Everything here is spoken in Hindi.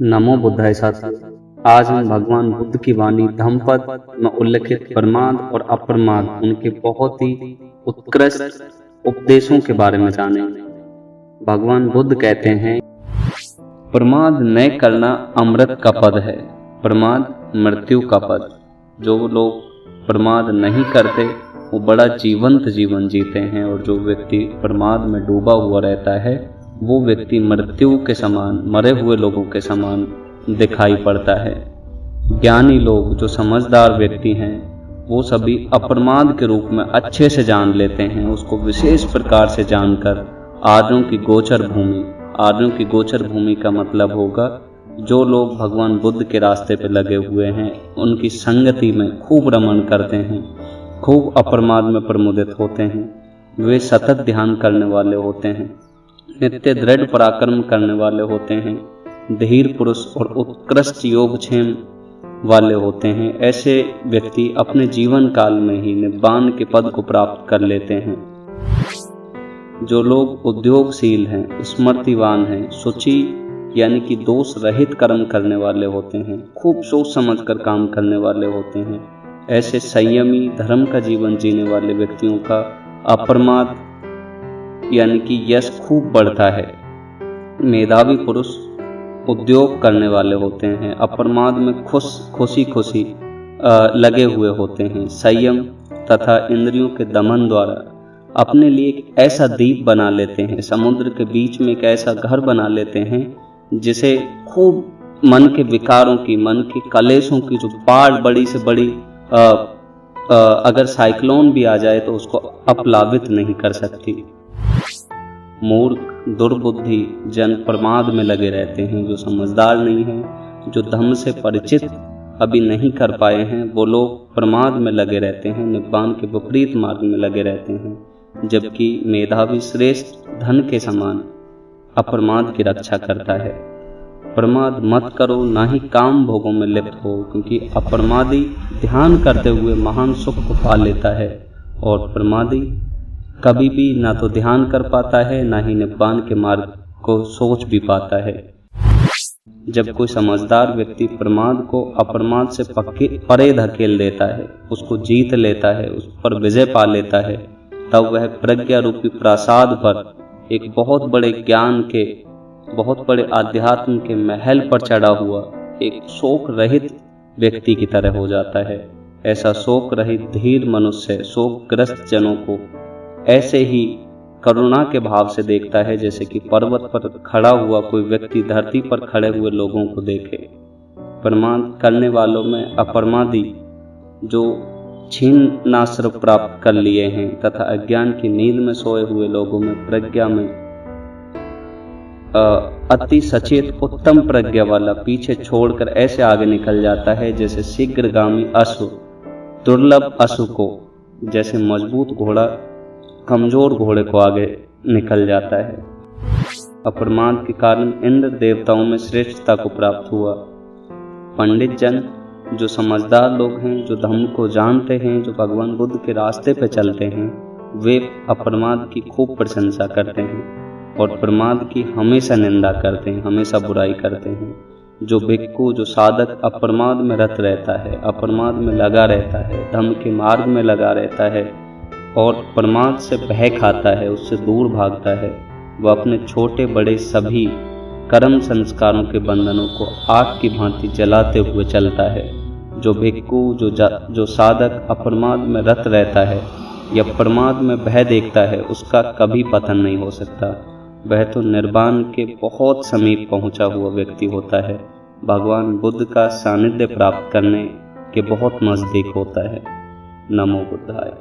नमो बुद्धाय साथियों। आज हम भगवान बुद्ध की वाणी धम्मपद में उल्लिखित प्रमाद और अप्रमाद उनके बहुत ही उत्कृष्ट उपदेशों के बारे में जानेंगे। भगवान बुद्ध कहते हैं, प्रमाद न करना अमृत का पद है, प्रमाद मृत्यु का पद। जो लोग प्रमाद नहीं करते वो बड़ा जीवंत जीवन जीते हैं, और जो व्यक्ति प्रमाद में डूबा हुआ रहता है वो व्यक्ति मृत्यु के समान, मरे हुए लोगों के समान दिखाई पड़ता है। ज्ञानी लोग, जो समझदार व्यक्ति हैं, वो सभी अप्रमाद के रूप में अच्छे से जान लेते हैं। उसको विशेष प्रकार से जानकर आर्यों की गोचर भूमि का मतलब होगा जो लोग भगवान बुद्ध के रास्ते पे लगे हुए हैं, उनकी संगति में खूब रमण करते हैं, खूब अप्रमाद में प्रमुदित होते हैं। वे सतत ध्यान करने वाले होते हैं, नित्य दृढ़ पराक्रम करने वाले होते हैं, धीर पुरुष और उत्कृष्ट योगक्षेम वाले होते हैं। ऐसे व्यक्ति अपने जीवन काल में ही निब्बान के पद को प्राप्त कर लेते हैं। जो लोग उद्योगशील हैं, स्मृतिवान हैं, शुचि यानी कि दोष रहित कर्म करने वाले होते हैं, खूब सोच समझकर काम करने वाले होते हैं, ऐसे संयमी धर्म का जीवन जीने वाले व्यक्तियों का अप्रमाद यानी कि यश खूब बढ़ता है। मेधावी पुरुष उद्योग करने वाले होते हैं, अप्रमाद में खुशी लगे हुए होते हैं। संयम तथा इंद्रियों के दमन द्वारा अपने लिए एक ऐसा द्वीप बना लेते हैं, समुद्र के बीच में एक ऐसा घर बना लेते हैं जिसे खूब मन के विकारों की, मन के कलेशों की जो बाढ़ बड़ी से बड़ी अगर साइक्लोन भी आ जाए तो उसको अपलावित नहीं कर सकती। मूर्ख, दुर्बुद्धि जन प्रमाद में लगे रहते हैं। जो समझदार नहीं हैं, जो धम्म से परिचित अभी नहीं कर पाए हैं, वो लोग प्रमाद में लगे रहते हैं, निब्बान के विपरीत मार्ग में लगे रहते हैं। जबकि मेधावी श्रेष्ठ धन के समान अप्रमाद की रक्षा करता है। प्रमाद मत करो, ना ही काम भोगों में लिप्त हो, क्योंकि अप्रमादी ध्यान करते हुए महान सुख को पा लेता है, और प्रमादी कभी भी ना तो ध्यान कर पाता है, ना ही निब्बान के मार्ग को सोच भी पाता है। जब कोई समझदार व्यक्ति प्रमाद को अप्रमाद से परे धकेल देता है, उसको जीत लेता है, उस पर विजय पा लेता है, तब वह प्रज्ञा रूपी प्रासाद पर एक बहुत बड़े ज्ञान के, बहुत बड़े आध्यात्म के महल पर चढ़ा हुआ एक शोक रहित व्यक्ति की तरह हो जाता है। ऐसा शोक रहित धीर मनुष्य शोकग्रस्त जनों को ऐसे ही करुणा के भाव से देखता है जैसे कि पर्वत पर खड़ा हुआ कोई व्यक्ति धरती पर खड़े हुए लोगों को देखे। प्रमाद करने वालों में अप्रमादी, जो क्षीणाश्र प्राप्त कर लिए हैं, तथा अज्ञान की नींद में सोए हुए लोगों में प्रज्ञा में अति सचेत उत्तम प्रज्ञा वाला पीछे छोड़कर ऐसे आगे निकल जाता है जैसे शीघ्रगामी अश्व दुर्लभ अश्व को, जैसे मजबूत घोड़ा कमजोर घोड़े को आगे निकल जाता है। अप्रमाद के कारण इंद्र देवताओं में श्रेष्ठता को प्राप्त हुआ। पंडित जन, जो समझदार लोग हैं, जो धम्म को जानते हैं, जो भगवान बुद्ध के रास्ते पे चलते हैं, वे अप्रमाद की खूब प्रशंसा करते हैं और प्रमाद की हमेशा निंदा करते हैं, हमेशा बुराई करते हैं। जो भिक्खु, जो साधक अप्रमाद में रत रहता है, अप्रमाद में लगा रहता है, धम्म के मार्ग में लगा रहता है और प्रमाद से भय खाता है, उससे दूर भागता है, वह अपने छोटे बड़े सभी कर्म संस्कारों के बंधनों को आग की भांति जलाते हुए चलता है। जो भिक्खु, जो साधक अप्रमाद में रत रहता है या प्रमाद में भय देखता है, उसका कभी पतन नहीं हो सकता। वह तो निर्वाण के बहुत समीप पहुंचा हुआ व्यक्ति होता है, भगवान बुद्ध का सानिध्य प्राप्त करने के बहुत नजदीक होता है। नमो बुद्धाय।